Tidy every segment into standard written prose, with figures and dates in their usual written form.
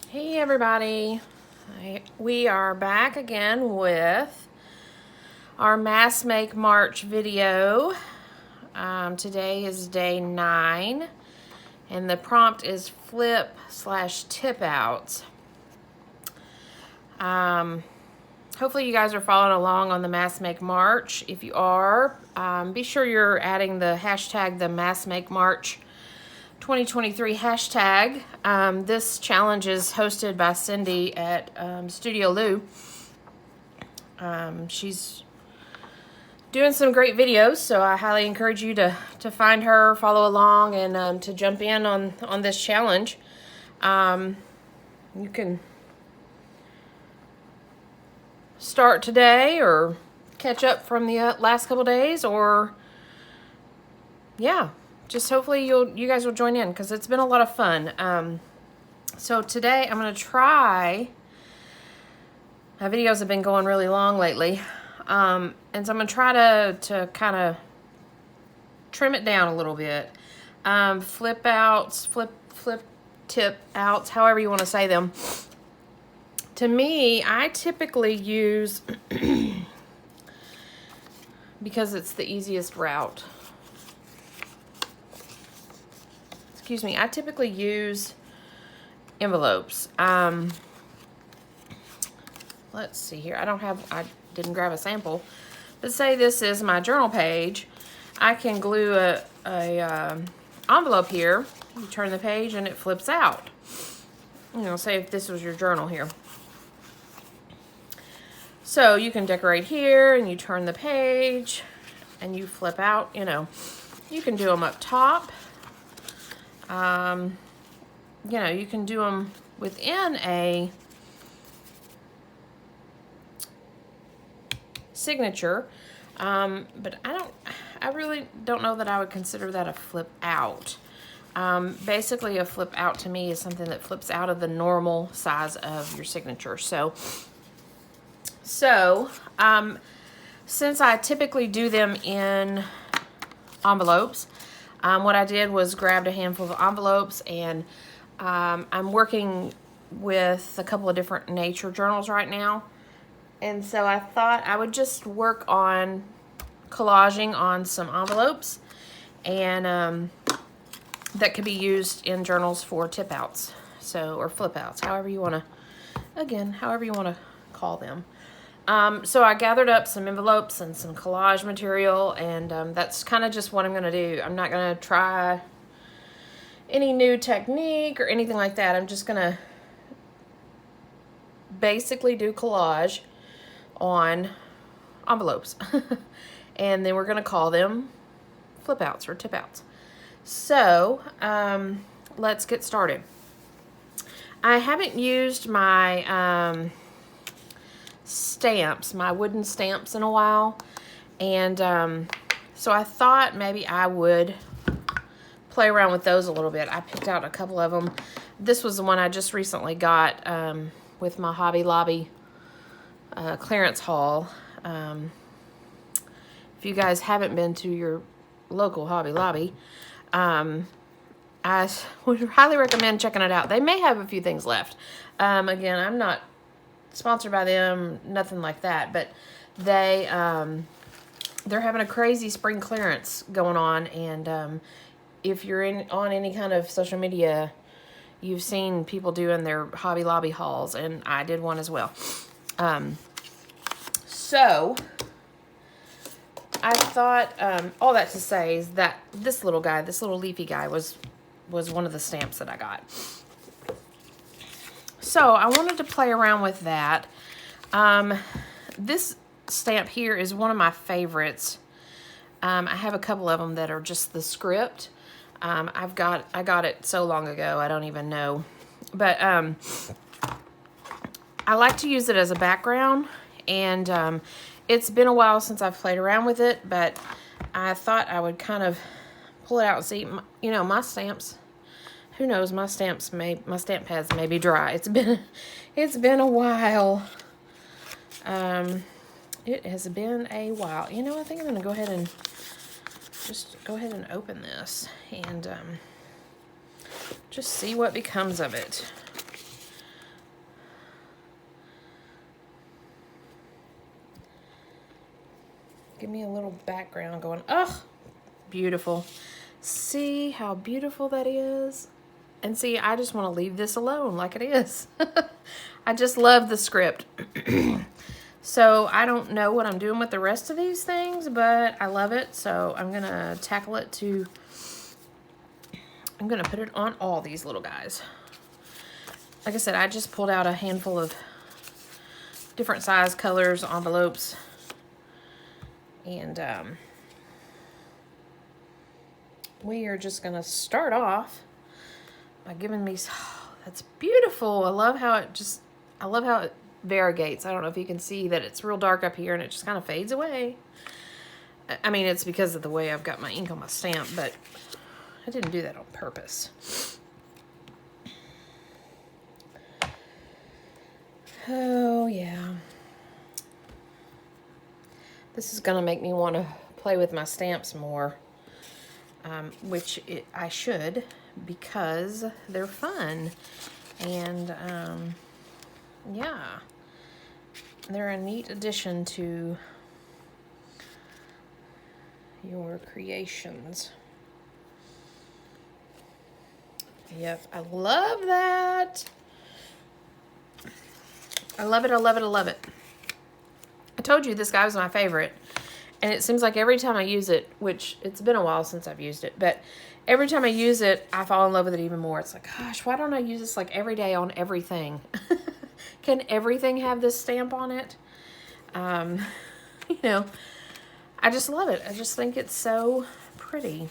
Hey everybody, we are back again with our Mass Make March video. Today is day 9 and the prompt is flip/tip outs. Hopefully you guys are following along on the Mass Make March. If you are, be sure you're adding the hashtag the Mass Make March 2023 hashtag. This challenge is hosted by Cindy at Studio Lou. She's doing some great videos, so I highly encourage you to find her, follow along, and to jump in on this challenge. You can start today or catch up from the last couple days, or yeah, just hopefully you guys will join in because it's been a lot of fun. So today I'm going to try, my videos have been going really long lately, and so I'm going to try to kind of trim it down a little bit. Flip tip outs, however you want to say them. To me, I typically use, because it's the easiest route, I typically use envelopes. Let's see here. I didn't grab a sample, but say this is my journal page. I can glue a envelope here. You turn the page and it flips out. You know, say if this was your journal here. So you can decorate here and you turn the page and you flip out, you know. You can do them up top. You know, you can do them within a signature, but I really don't know that I would consider that a flip out. Basically a flip out to me is something that flips out of the normal size of your signature. So since I typically do them in envelopes, what I did was grabbed a handful of envelopes, and I'm working with a couple of different nature journals right now. And so I thought I would just work on collaging on some envelopes, and that could be used in journals for tip outs, or flip outs, however you want to call them. So I gathered up some envelopes and some collage material, and that's kind of just what I'm going to do. I'm not going to try any new technique or anything like that. I'm just going to basically do collage on envelopes. And then we're going to call them flip outs or tip outs. So let's get started. I haven't used my stamps, my wooden stamps, in a while, and so I thought maybe I would play around with those a little bit. I picked out a couple of them. This was the one I just recently got with my Hobby Lobby clearance haul. If you guys haven't been to your local Hobby Lobby, I would highly recommend checking it out. They may have a few things left. Again, I'm not sponsored by them, nothing like that, but they're having a crazy spring clearance going on, and if you're on any kind of social media, you've seen people doing their Hobby Lobby hauls, and I did one as well. So I thought, all that to say is that this little leafy guy was one of the stamps that I got. So I wanted to play around with that. This stamp here is one of my favorites. I have a couple of them that are just the script. I got it so long ago, I don't even know. But I like to use it as a background, and it's been a while since I've played around with it, but I thought I would kind of pull it out and see. You know, my stamps, who knows, my stamp pads may be dry. It's been a while. It has been a while. You know, I think I'm going to go ahead and open this and just see what becomes of it. give me a little background going. Oh, beautiful. See how beautiful that is? And see, I just want to leave this alone like it is. I just love the script. So I don't know what I'm doing with the rest of these things, but I love it. So I'm going to tackle it to, I'm going to put it on all these little guys. Like I said, I just pulled out a handful of different size colors, envelopes. And we are just going to start off by giving me, oh, that's beautiful. I love how it variegates. I don't know if you can see that it's real dark up here and it just kind of fades away. I mean, it's because of the way I've got my ink on my stamp, but I didn't do that on purpose. Oh, yeah. This is going to make me want to play with my stamps more, which I should, because they're fun. And, yeah, they're a neat addition to your creations. Yep, I love that. I love it, I love it, I love it. I told you this guy was my favorite, and it seems like every time I use it, which it's been a while since I've used it, but every time I use it, I fall in love with it even more. It's like, gosh, why don't I use this like every day on everything? Can everything have this stamp on it? You know, I just love it. I just think it's so pretty.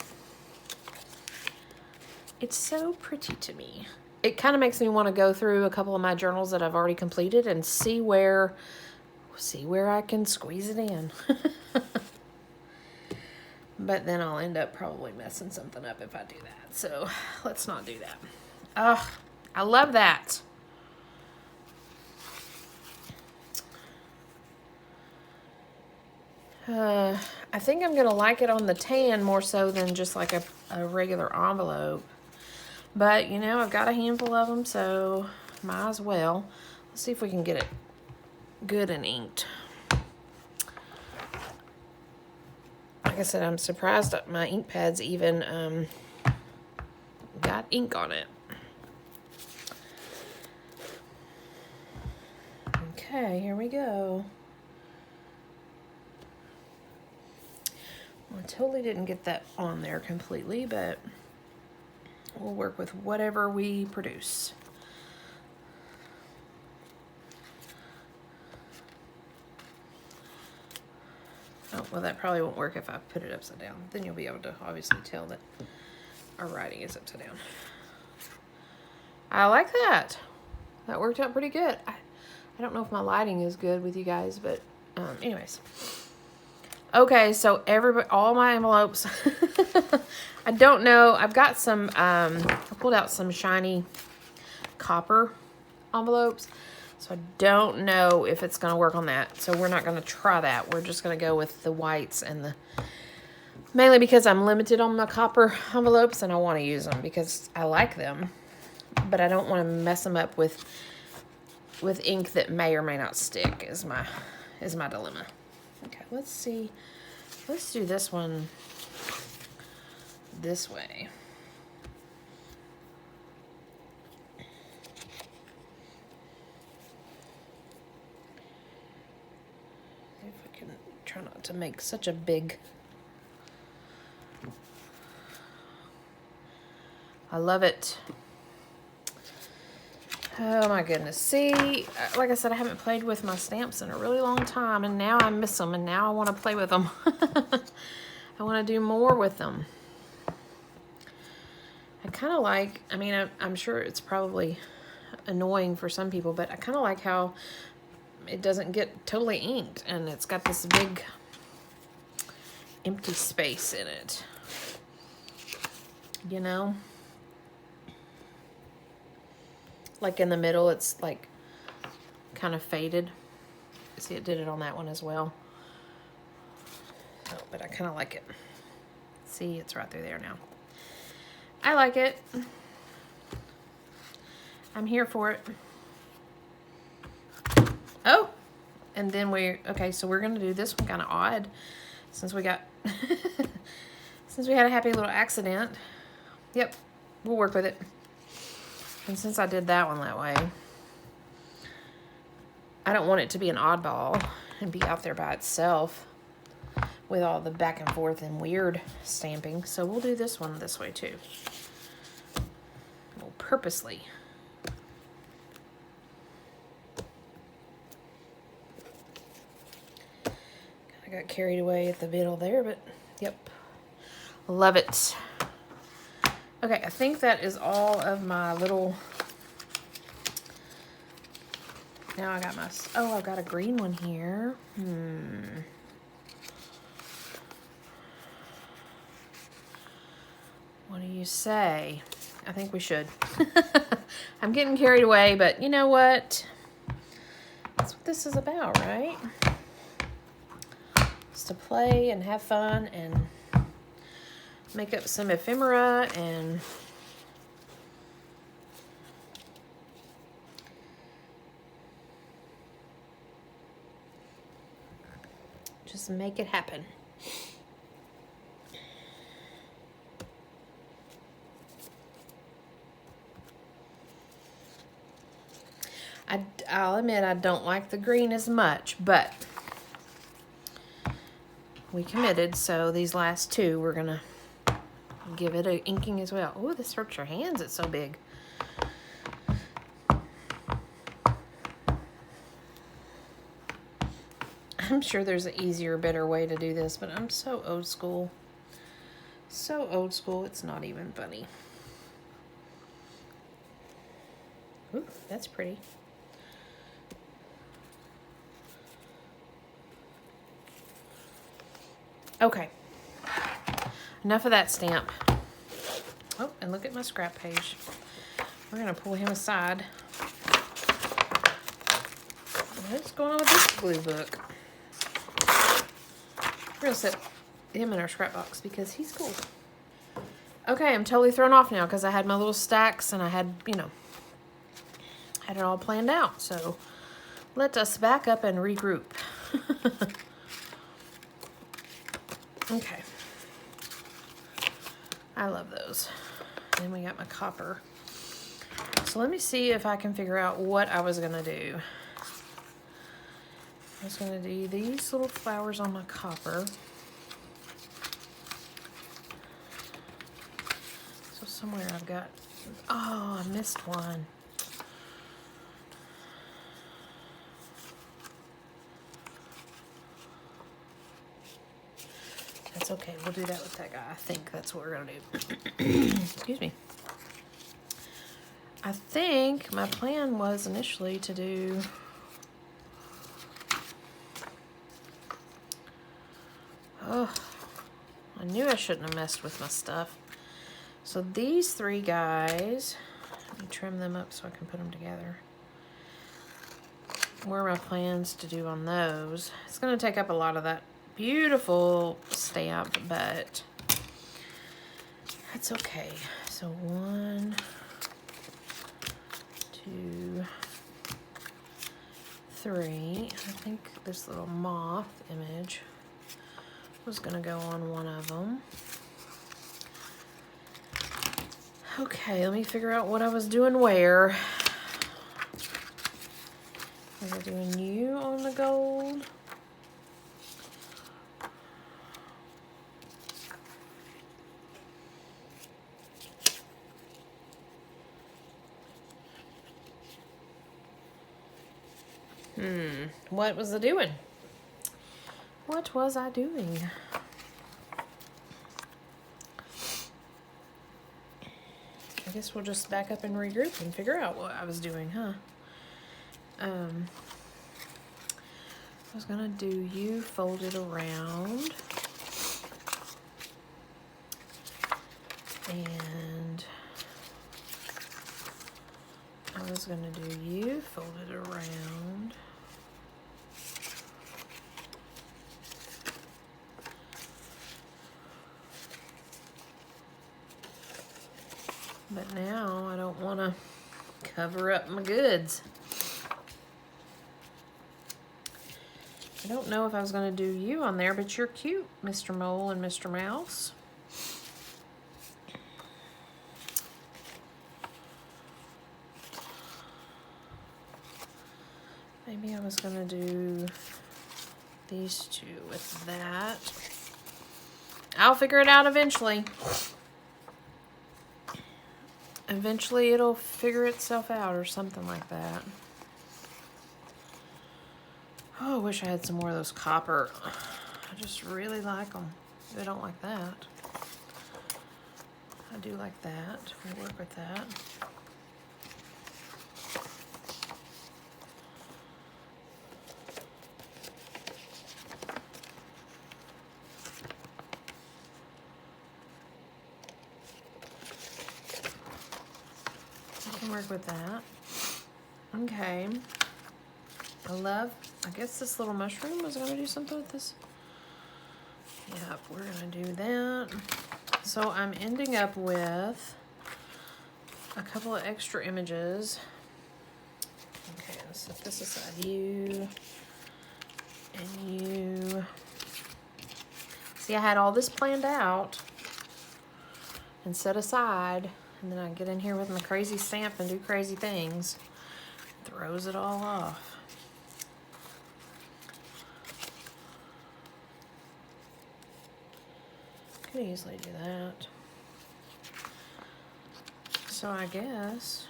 It's so pretty to me. It kind of makes me want to go through a couple of my journals that I've already completed and see where I can squeeze it in. But then I'll end up probably messing something up if I do that. So let's not do that. Ugh, I love that. I think I'm going to like it on the tan more so than just like a regular envelope. But, you know, I've got a handful of them, so might as well. Let's see if we can get it good and inked. Like I said, I'm surprised that my ink pad's even got ink on it. Okay, here we go. I totally didn't get that on there completely, but we'll work with whatever we produce. Oh, well, that probably won't work if I put it upside down. Then you'll be able to obviously tell that our writing is upside down. I like that. That worked out pretty good. I don't know if my lighting is good with you guys, but anyways. Okay, so all my envelopes. I don't know. I've got some, I pulled out some shiny copper envelopes. So I don't know if it's going to work on that. So we're not going to try that. We're just going to go with the whites and mainly because I'm limited on my copper envelopes and I want to use them because I like them. But I don't want to mess them up with ink that may or may not stick is my dilemma. Okay, let's see. Let's do this one this way. If I can try not to make such a big... I love it. Oh my goodness. See, like I said, I haven't played with my stamps in a really long time, and now I miss them, and now I want to play with them. I want to do more with them. I kind of like, I mean, I'm sure it's probably annoying for some people, but I kind of like how it doesn't get totally inked, and it's got this big empty space in it. You know? Like in the middle, it's like kind of faded. See, it did it on that one as well. Oh, but I kind of like it. See, it's right through there now. I like it. I'm here for it. Oh, and then okay, so we're going to do this one kind of odd. since we got, since we had a happy little accident. Yep, we'll work with it. And since I did that one that way, I don't want it to be an oddball and be out there by itself with all the back and forth and weird stamping. So we'll do this one this way too. We'll purposely. I got carried away at the middle there, but yep. Love it. Okay, I think that is all of my little... Now I got my... Oh, I've got a green one here. What do you say? I think we should. I'm getting carried away, but you know what? That's what this is about, right? Just to play and have fun and make up some ephemera and just make it happen. I'll admit I don't like the green as much, but we committed, so these last two we're gonna give it a inking as well. Oh, this hurts your hands, it's so big. I'm sure there's an easier, better way to do this, but I'm so old school. So old school, it's not even funny. Ooh, that's pretty. Okay. Enough of that stamp. Oh, and look at my scrap page. We're going to pull him aside. What's going on with this glue book? We're going to set him in our scrap box because he's cool. Okay, I'm totally thrown off now because I had my little stacks and I had, you know, had it all planned out. So let us back up and regroup. Okay. I love those. Then we got my copper. So let me see if I can figure out what I was gonna do. I was gonna do these little flowers on my copper. So somewhere I've got, oh, I missed one. That's okay, we'll do that with that guy. I think that's what we're gonna do. Excuse me. I think my plan was initially to do oh, I knew I shouldn't have messed with my stuff. So these three guys, let me trim them up so I can put them together. What are my plans to do on those? It's gonna take up a lot of that beautiful stamp, but that's okay. So 1, 2, 3. I think this little moth image was gonna go on one of them. Okay, let me figure out what I was doing where. Was I doing you on the gold? What was I doing? What was I doing? I guess we'll just back up and regroup and figure out what I was doing, huh? I was gonna do you folded around. And I was gonna do you folded around. But now I don't want to cover up my goods. I don't know if I was going to do you on there, but you're cute, Mr. Mole and Mr. Mouse. Maybe I was going to do these two with that. I'll figure it out eventually. Eventually it'll figure itself out or something like that. Oh, I wish I had some more of those copper. I just really like them. I don't like that. I do like that. We'll work with that. I can work with that. Okay. I guess this little mushroom was going to do something with this. Yep, we're going to do that. So I'm ending up with a couple of extra images. Okay, let's set this aside. You and you. See, I had all this planned out and set aside, and then I get in here with my crazy stamp and do crazy things. Throws it all off. Could easily do that. So I guess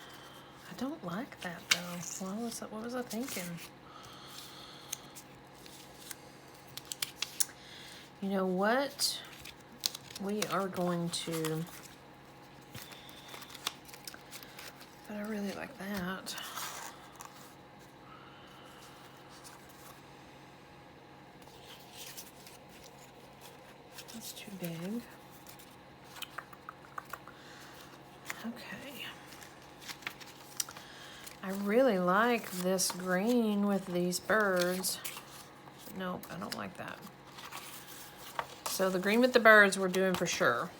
I don't like that though. What was I thinking? You know what? We are going to. But I really like that. That's too big. Okay. I really like this green with these birds. Nope, I don't like that. So the green with the birds we're doing for sure.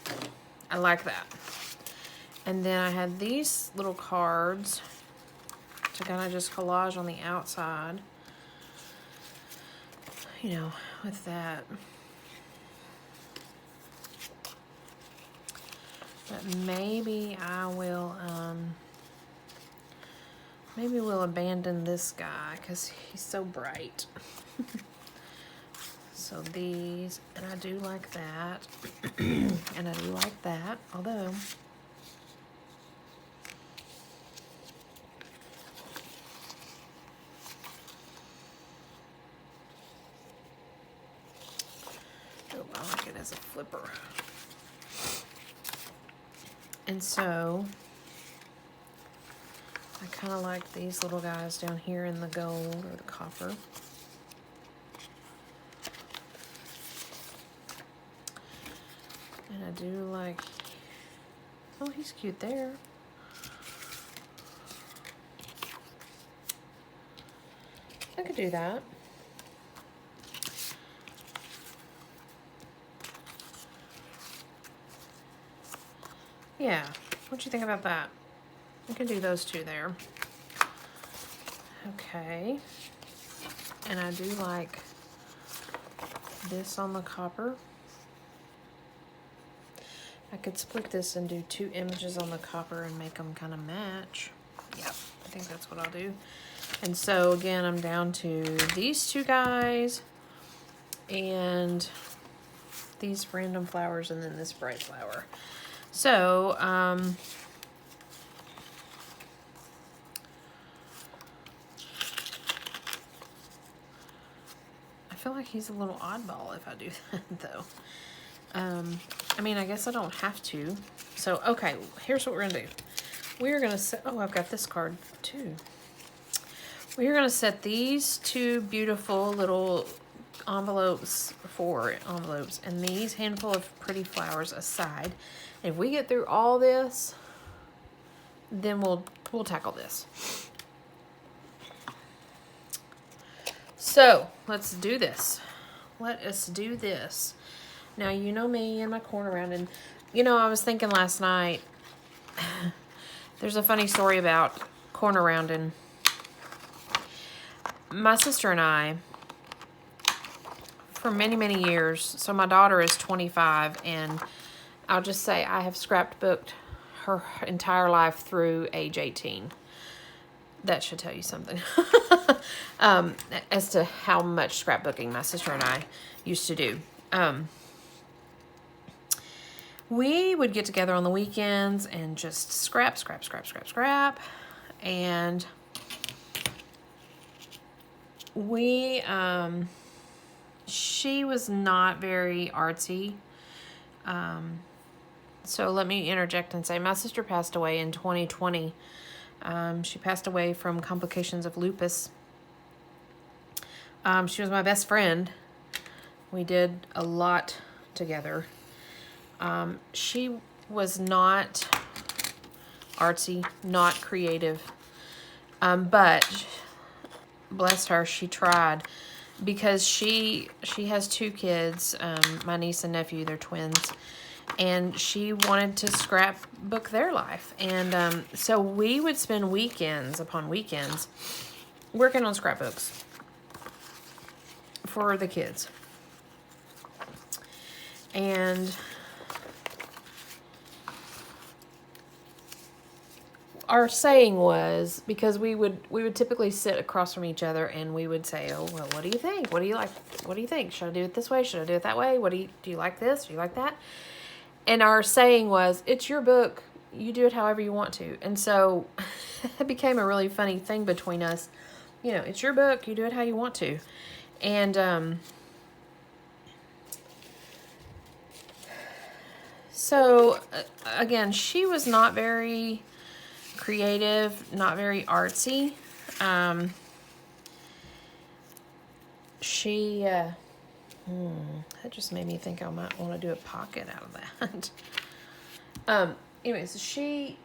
I like that. And then I had these little cards to kind of just collage on the outside. You know, with that. But maybe I will, maybe we'll abandon this guy because he's so bright. So these, and I do like that, and I do like that, although oh, I like it as a flipper. And so I kind of like these little guys down here in the gold or the copper. And I do like, oh, he's cute there. I could do that. Yeah, what do you think about that? We can do those two there. Okay. And I do like this on the copper. I could split this and do two images on the copper and make them kind of match. Yeah, I think that's what I'll do. And so again, I'm down to these two guys and these random flowers and then this bright flower. So, I feel like he's a little oddball if I do that though. I mean, I guess I don't have to. So, okay, here's what we're gonna do. We're gonna set, oh, I've got this card too. We're gonna set these two beautiful little envelopes, 4 envelopes, and these handful of pretty flowers aside. If we get through all this, then we'll tackle this. So let's do this. Let us do this. Now, you know me and my corner round, and you know, I was thinking last night, there's a funny story about corner rounding. My sister and I for many, many years. So my daughter is 25, and I'll just say I have scrapbooked her entire life through age 18. That should tell you something. As to how much scrapbooking my sister and I used to do. We would get together on the weekends and just scrap. And she was not very artsy. So let me interject and say my sister passed away in 2020. She passed away from complications of lupus. She was my best friend. We did a lot together. She was not artsy, not creative, but bless her, she tried, because she has 2 kids, my niece and nephew, they're twins, and she wanted to scrapbook their life. And so we would spend weekends upon weekends working on scrapbooks for the kids. And our saying was, because we would typically sit across from each other and we would say, oh, well, what do you think? What do you like? What do you think? Should I do it this way? Should I do it that way? Do you like this? Do you like that? And our saying was, it's your book. You do it however you want to. And so it became a really funny thing between us. You know, it's your book. You do it how you want to. And so, again, she was not very creative, not very artsy. That just made me think I might want to do a pocket out of that. Anyways, she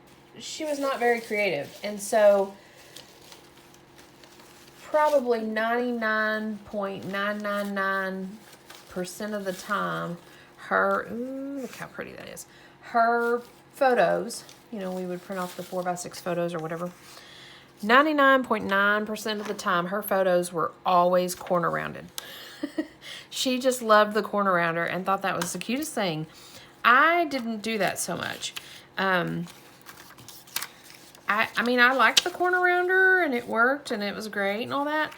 was not very creative, and so probably 99.999% of the time, look how pretty that is. Her photos, you know, we would print off the 4x6 photos or whatever. 99.9% of the time, her photos were always corner rounded. She just loved the corner rounder and thought that was the cutest thing. I didn't do that so much. I mean, I liked the corner rounder and it worked and it was great and all that,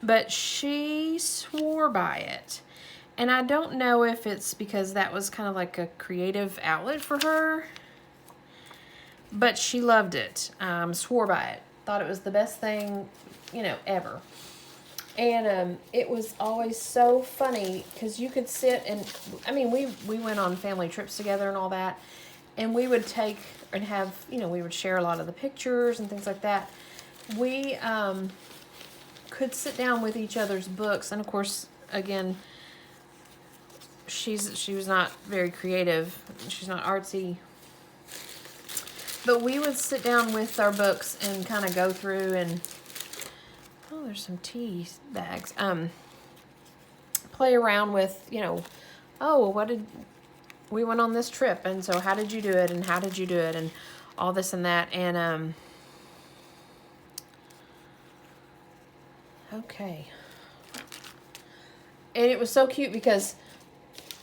but she swore by it. And I don't know if it's because that was kind of like a creative outlet for her, but she loved it, swore by it, thought it was the best thing, you know, ever. And it was always so funny because you could sit and, I mean, we went on family trips together and all that, and we would take and have, you know, we would share a lot of the pictures and things like that. We could sit down with each other's books, and of course, again, she was not very creative. She's not artsy. But we would sit down with our books and kind of go through and, oh, there's some tea bags. Play around with, you know, oh, well, we went on this trip, and so how did you do it, and how did you do it, and all this and that. And okay. And it was so cute because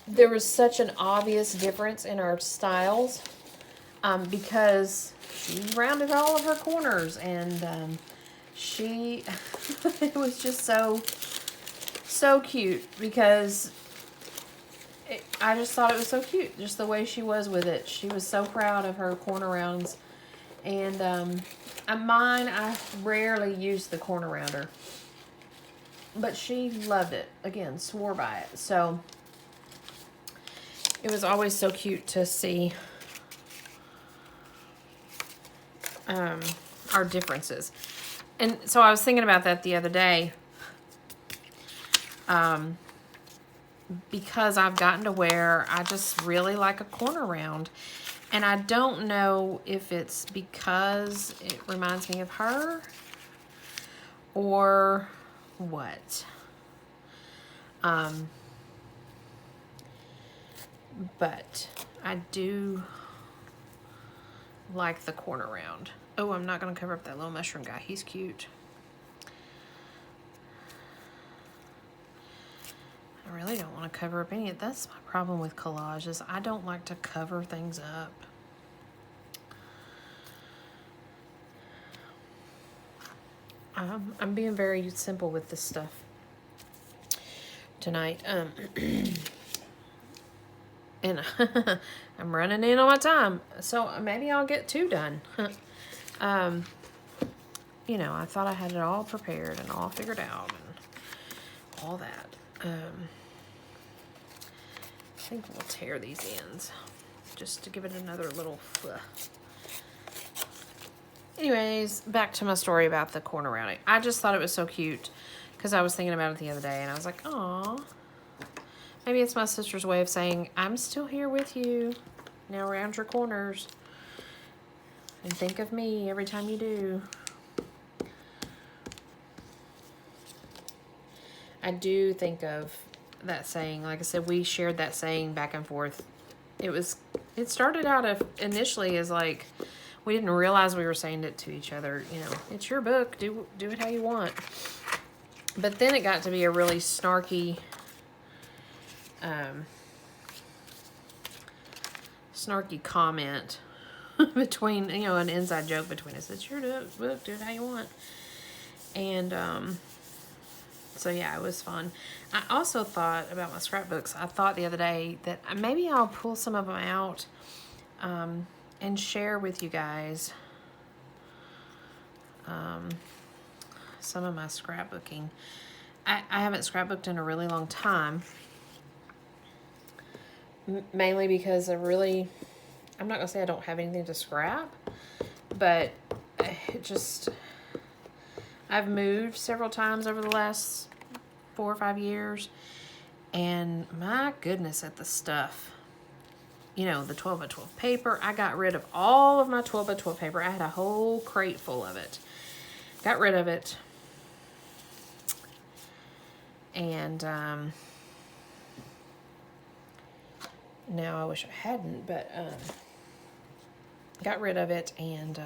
there was such an obvious difference in our styles, because she rounded all of her corners, and she it was just so cute because I just thought it was so cute, just the way she was with it. She was so proud of her corner rounds, and mine, I rarely use the corner rounder, but she loved it. Again, swore by it. So it was always so cute to see our differences. And so I was thinking about that the other day, because I've gotten to where I just really like a corner round. And I don't know if it's because it reminds me of her or what. But I do like the corner round. Oh, I'm not going to cover up that little mushroom guy. He's cute. I really don't want to cover up any of it. That's my problem with collages. I don't like to cover things up. I'm being very simple with this stuff tonight. And I'm running in on my time, so maybe I'll get 2 done. You know, I thought I had it all prepared and all figured out and all that. I think we'll tear these ends just to give it another little Anyways, back to my story about the corner rounding. I just thought it was so cute because I was thinking about it the other day and I was like, aw. Maybe it's my sister's way of saying, I'm still here with you. Now round your corners. And think of me every time you do. I do think of that saying. Like I said, we shared that saying back and forth. It started out initially as like, we didn't realize we were saying it to each other. You know, it's your book. Do it how you want. But then it got to be a really snarky, comment between, you know, an inside joke between us. It's your book. Do it how you want. And, so yeah, it was fun. I also thought about my scrapbooks. I thought the other day that maybe I'll pull some of them out and share with you guys some of my scrapbooking. I haven't scrapbooked in a really long time. Mainly because I'm not going to say I don't have anything to scrap, but I've moved several times over the last 4 or 5 years, and my goodness at the stuff. You know, the 12 by 12 paper. I got rid of all of my 12 by 12 paper. I had a whole crate full of it. Got rid of it. And now I wish I hadn't, but got rid of it, and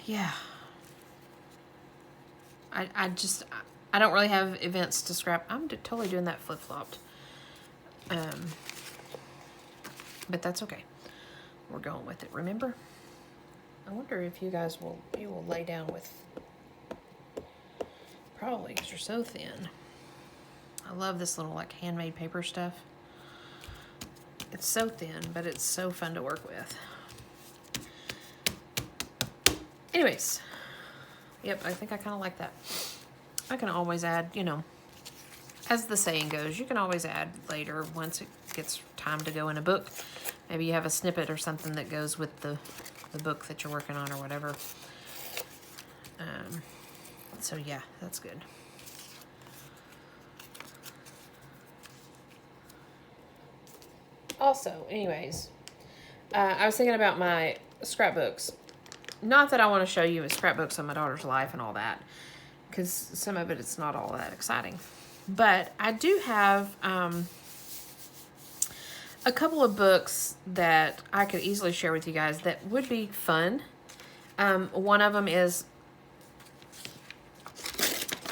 yeah. I don't really have events to scrap. I'm totally doing that flip-flopped. But that's okay. We're going with it, remember? I wonder if you guys will lay down with, probably because you're so thin. I love this little like handmade paper stuff. It's so thin, but it's so fun to work with. Anyways, yep, I think I kind of like that. I can always add, you know, as the saying goes, you can always add later once it gets time to go in a book. Maybe you have a snippet or something that goes with the book that you're working on or whatever. So yeah, that's good. Also, anyways, I was thinking about my scrapbooks. Not that I want to show you scrapbooks of my daughter's life and all that, because some of it's not all that exciting. But I do have a couple of books that I could easily share with you guys that would be fun. One of them is,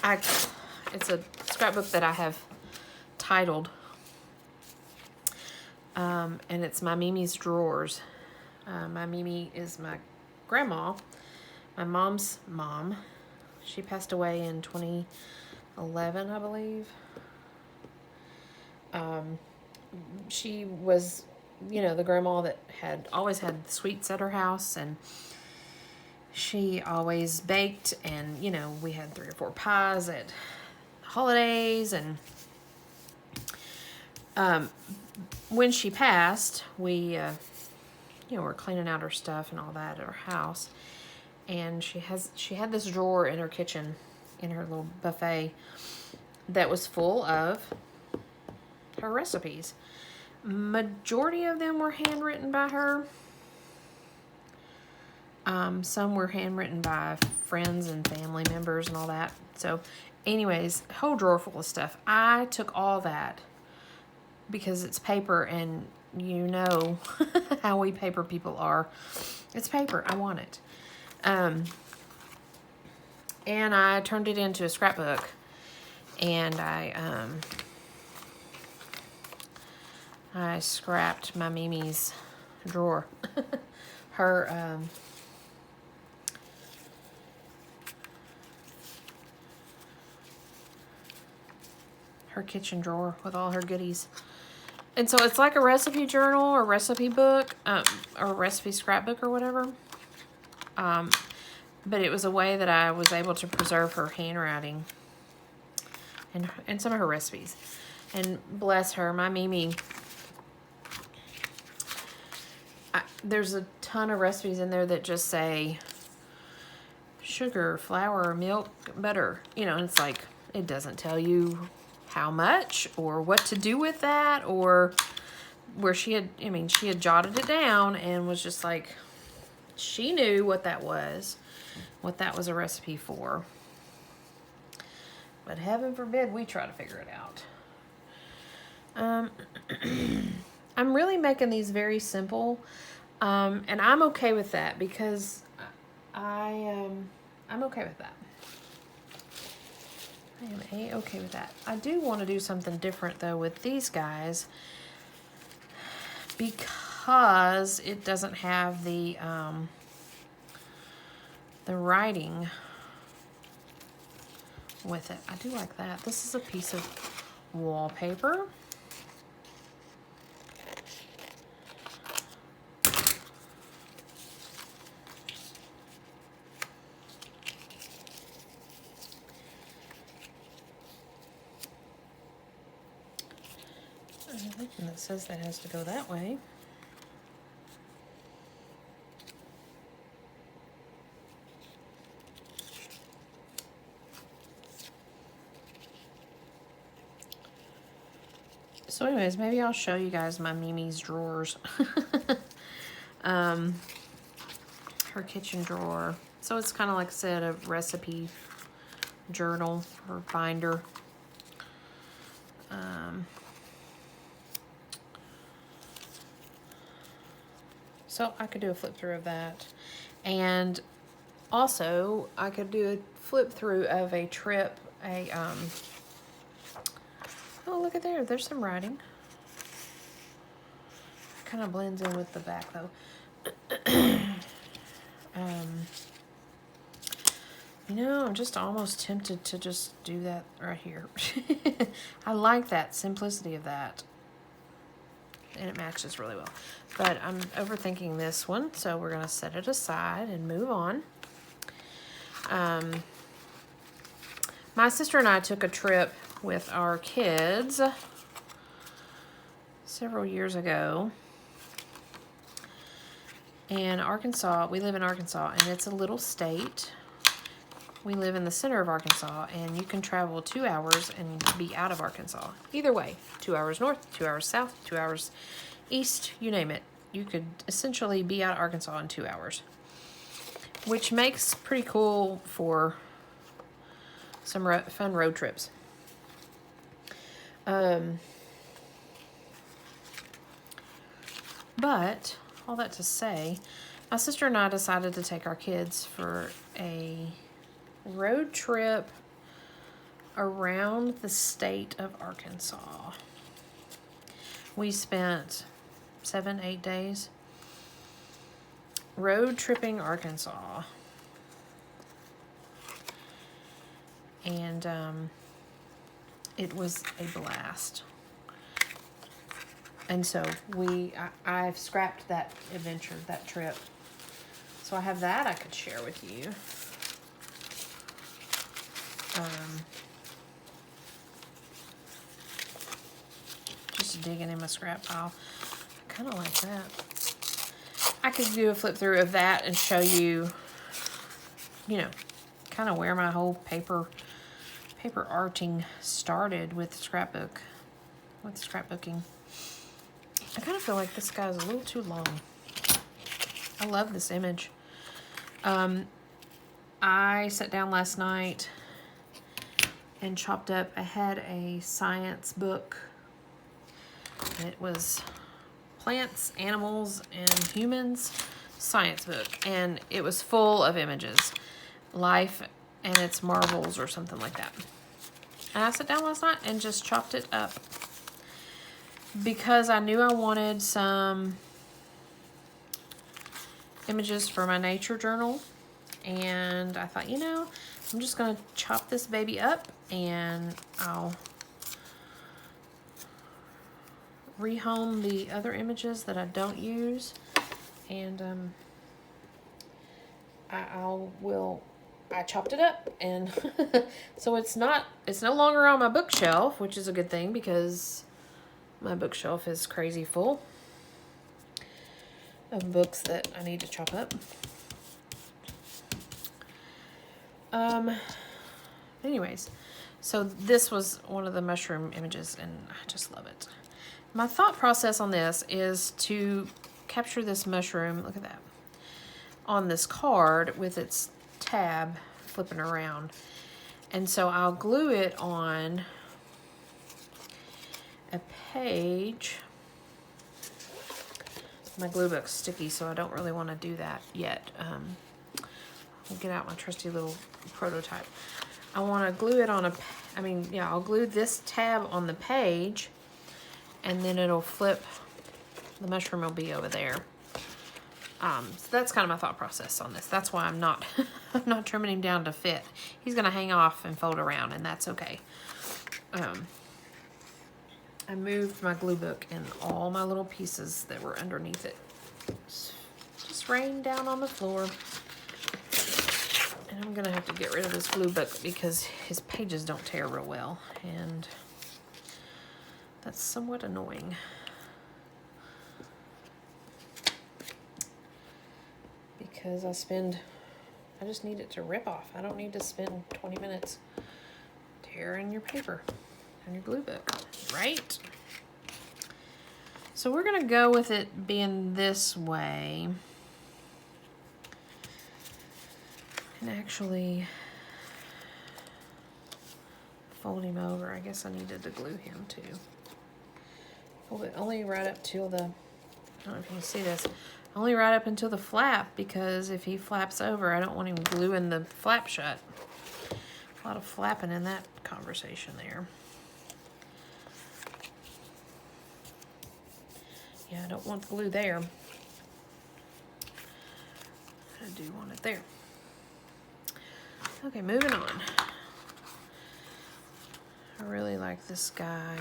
it's a scrapbook that I have titled, and it's My Mimi's Drawers. My Mimi is my grandma, my mom's mom. She passed away in 2011, I believe. She was, you know, the grandma that had always had sweets at her house, and she always baked, and, you know, we had 3 or 4 pies at holidays, and when she passed, we, you know, were cleaning out her stuff and all that at her house, and she had this drawer in her kitchen, in her little buffet, that was full of her recipes. Majority of them were handwritten by her. Some were handwritten by friends and family members and all that. So anyways, whole drawer full of stuff. I took all that because it's paper, and you know how we paper people are. It's paper. I want it. And I turned it into a scrapbook. And I scrapped my Mimi's drawer. Her her kitchen drawer with all her goodies. And so it's like a recipe journal or recipe book, or recipe scrapbook or whatever. But it was a way that I was able to preserve her handwriting and some of her recipes. And bless her, my Mimi, there's a ton of recipes in there that just say sugar, flour, milk, butter. You know, and it's like, it doesn't tell you how much or what to do with that, or where she had jotted it down and was just like, she knew what that was a recipe for. But heaven forbid we try to figure it out. I'm really making these very simple, and I'm okay with that because I'm okay with that. I am okay with that. I do want to do something different though with these guys because it doesn't have the writing with it. I do like that. This is a piece of wallpaper. And that says that has to go that way. So anyways, maybe I'll show you guys my Mimi's drawers. Her kitchen drawer. So it's kind of like I said, a recipe journal or binder. So I could do a flip through of that. And also I could do a flip through of a trip, oh, look at there. There's some writing. Kind of blends in with the back, though. You know, I'm just almost tempted to just do that right here. I like that simplicity of that. And it matches really well. But I'm overthinking this one, so we're going to set it aside and move on. My sister and I took a trip with our kids several years ago. In Arkansas, we live in Arkansas, and it's a little state. We live in the center of Arkansas, and you can travel 2 hours and be out of Arkansas. Either way, 2 hours north, 2 hours south, 2 hours east, you name it. You could essentially be out of Arkansas in 2 hours, which makes pretty cool for some fun road trips. But all that to say, my sister and I decided to take our kids for a road trip around the state of Arkansas. We spent 7-8 days road tripping Arkansas. And it was a blast. And so I've scrapped that adventure, that trip. So I have that I could share with you. Just digging in my scrap pile. I kind of like that. I could do a flip through of that and show you, kind of where my whole paper arting started with scrapbooking. I kind of feel like this guy's a little too long. I love this image. I sat down last night and chopped up. I had a science book. It was Plants, Animals, and Humans science book. And it was full of images. Life and its marvels or something like that. And I sat down last night and just chopped it up because I knew I wanted some images for my nature journal. And I thought, you know, I'm just going to chop this baby up and I'll rehome the other images that I don't use. And I chopped it up, and so it's no longer on my bookshelf, which is a good thing because my bookshelf is crazy full of books that I need to chop up. Anyways, so this was one of the mushroom images, and I just love it. My thought process on this is to capture this mushroom, look at that, on this card with its tab flipping around. And so I'll glue it on a page. My glue book's sticky, so I don't really want to do that yet. I'll get out my trusty little prototype. I want to glue it on I'll glue this tab on the page, and then it'll flip. The mushroom will be over there. So that's kind of my thought process on this. That's why I'm not I'm not trimming him down to fit. He's gonna hang off and fold around, and that's okay. I moved my glue book and all my little pieces that were underneath it just rained down on the floor. And I'm gonna have to get rid of this glue book because his pages don't tear real well, and that's somewhat annoying. Because I just need it to rip off. I don't need to spend 20 minutes tearing your paper on your glue book, right? So we're gonna go with it being this way. And actually fold him over. I guess I needed to glue him too. Fold it only right up till the, I don't know if you can see this, only right up until the flap, because if he flaps over, I don't want him gluing the flap shut. A lot of flapping in that conversation there. Yeah, I don't want the glue there. I do want it there. Okay, moving on. I really like this guy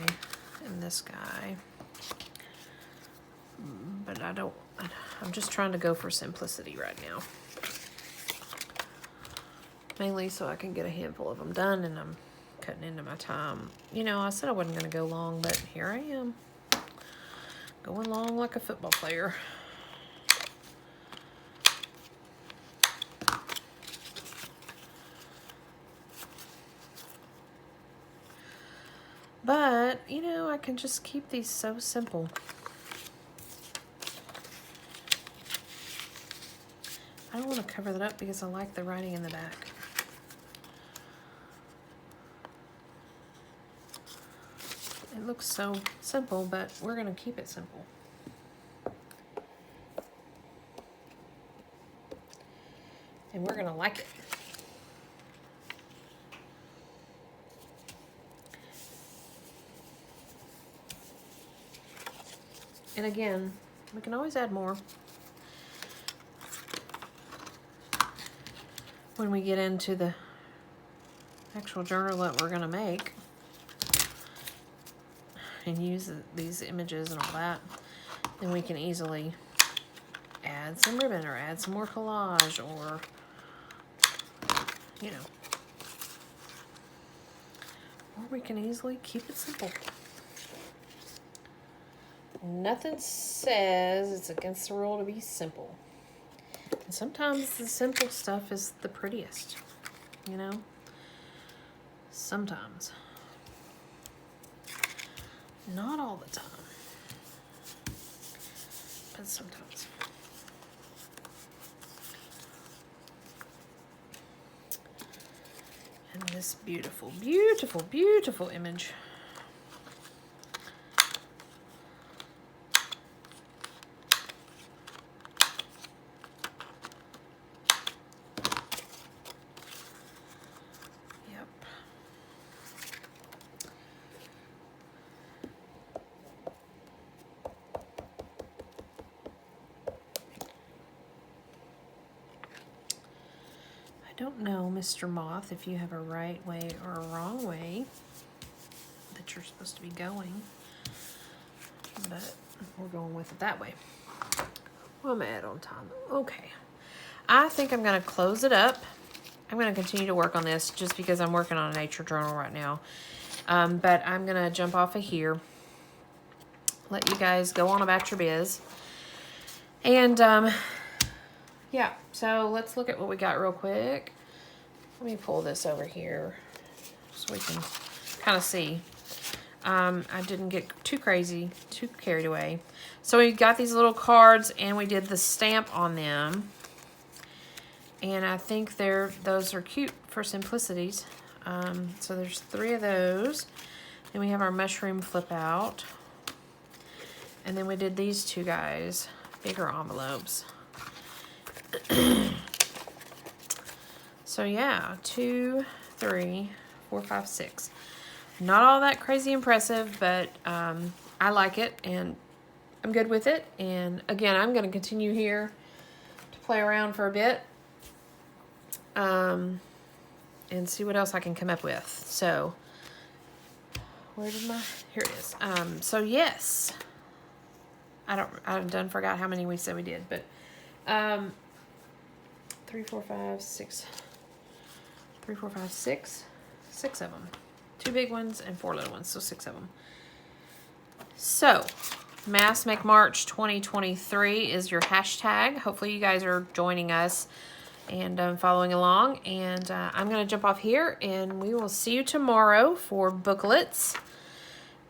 and this guy, but I'm just trying to go for simplicity right now. Mainly so I can get a handful of them done, and I'm cutting into my time. You know, I said I wasn't going to go long, but here I am. Going long like a football player. But, you know, I can just keep these so simple. I don't want to cover that up because I like the writing in the back. It looks so simple, but we're going to keep it simple. And we're going to like it. And again, we can always add more when we get into the actual journal that we're going to make and use these images and all that. Then we can easily add some ribbon or add some more collage, or, you know, or we can easily keep it simple. Nothing says it's against the rule to be simple. And sometimes the simple stuff is the prettiest, you know? Sometimes. Not all the time, but sometimes. And this beautiful, beautiful, beautiful image. don't know, Mr. Moth, if you have a right way or a wrong way that you're supposed to be going, but we're going with it that way. What am I at on time? Okay. I think I'm going to close it up. I'm going to continue to work on this just because I'm working on a nature journal right now. But I'm going to jump off of here. Let you guys go on about your biz. And, yeah, so let's look at what we got real quick. Let me pull this over here so we can kind of see. I didn't get too crazy, too carried away. So we got these little cards and we did the stamp on them. And I think those are cute for simplicities. So there's 3 of those. Then we have our mushroom flip out. And then we did these 2 guys, bigger envelopes. So yeah, 2, 3, 4, 5, 6. Not all that crazy impressive, but I like it and I'm good with it. And again, I'm going to continue here to play around for a bit and see what else I can come up with. So where did here it is. So yes, I done forgot how many we said we did, but 3, 4, 5, 6. 3, 4, 5, 6. 6 of them. 2 big ones and 4 little ones, so 6 of them. So, Mass Make March 2023 is your hashtag. Hopefully you guys are joining us and following along. And I'm going to jump off here and we will see you tomorrow for booklets.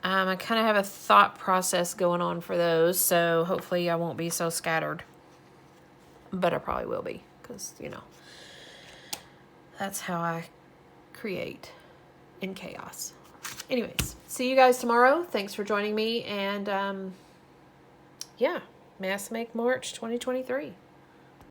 I kind of have a thought process going on for those, so hopefully I won't be so scattered. But I probably will be, because, you know, that's how I create in chaos. Anyways, see you guys tomorrow. Thanks for joining me, and yeah, Mass Make March 2023.